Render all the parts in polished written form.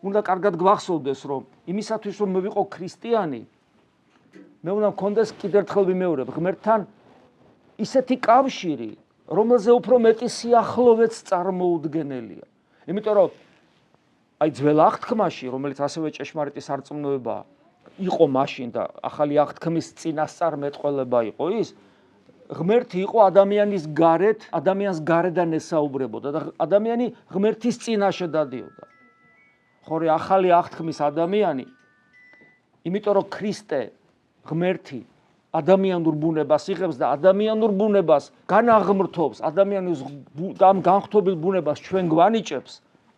უნდა კარგად გვახსოვდეს, რომ იმისათვის რომ მე ვიყო ქრისტიანი, მე უნდა მქონდეს კიდევ ერთხელ ვიმეორებ, ღმერთთან ისეთი კავშირი, რომელზე უფრო მეტი სიახლოვეც წარმოუდგენელია. იმიტომ რომ აი ძველ აღთქმაში, რომელიც ასევე ჭეშმარიტი სარწმუნოებაა, იყო მაშინ და ახალი აღთქმის წინასწარმეტყველება იყო ის, ღმერთი იყო ადამიანის გარეთ, ადამიანს გარედან ესაუბრებოდა და ადამიანი ღმერთის წინაშე დადიოდა. ხოლო ახალი აღთქმის ადამიანი, იმიტომ რომ ქრისტე ღმერთი ადამიანურ ბუნებას იღებს და ადამიანურ ბუნებას განაღმრთობს, ადამიანის ამ განხთობილ ბუნებას ჩვენ გვანიჭებს,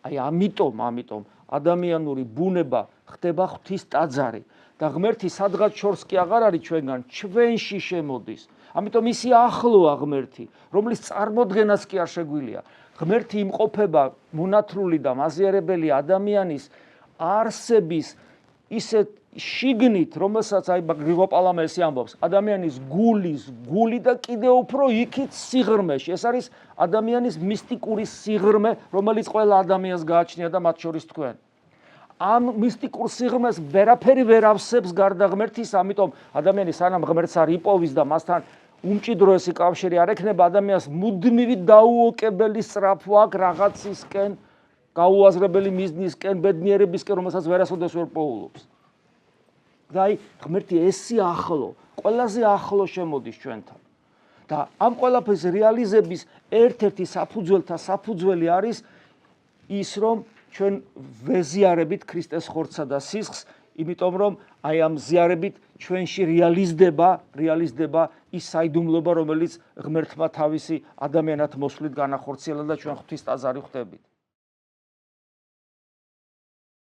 აი ამიტომ ადამიანური ბუნება ხდება ღვთის ტაძარი და ღმერთი სადღაც შორს კი აღარ არის ჩვენგან, ჩვენში შემოდის. ამიტომ ისი ახლოა ღმერთი, რომლის წარმოდგენაც კი არ შეგვიძლია. ღმერთი იმყოფება მონათრული და მაზიარებელი ადამიანის არსების ისეთ შიგნით, რომელსაც აი გრიგო პალამესი ამბობს, ადამიანის გული და კიდევ უფრო იქით სიღრმეში. ეს არის ადამიანის მისტიკური სიღრმე, რომელიც ყველა ადამიანს გააჩნია და მათ შორის თქვენ. ამ მისტიკურ სიღრმეს ვერაფერი ვერ ავსებს გარდა ღმერთის, ამიტომ ადამიანი სანამ ღმერთს არ იპოვის და მასთან უმჭიდროესი კავშირი არ ექნება, ადამიანს მუდმივი დაუოკებელი სწრაფვა აქვს რაღაცისკენ, გაუაზრებელი მიზნისკენ, ბედნიერებისკენ, რომელსაც ვერასოდეს ვერ პოულობს. და აი ღმერთი ესი ახლო, ყველაზე ახლო შემოდის ჩვენთან. და ამ ყველაფრის რეალიზების ერთ-ერთი საფუძველთა საფუძველი არის ის, რომ ჩვენ ვეზიარებით ქრისტეს ხორცსა და სისხლს, იმიტომ რომ აი ამ ზიარებით ჩვენში რეალიზდება ის საიდუმლოება, რომელიც ღმერთმა თავისი ადამიანად მოსვლით განახორციელა და ჩვენ ღვთის ტაძარი ხვდებით.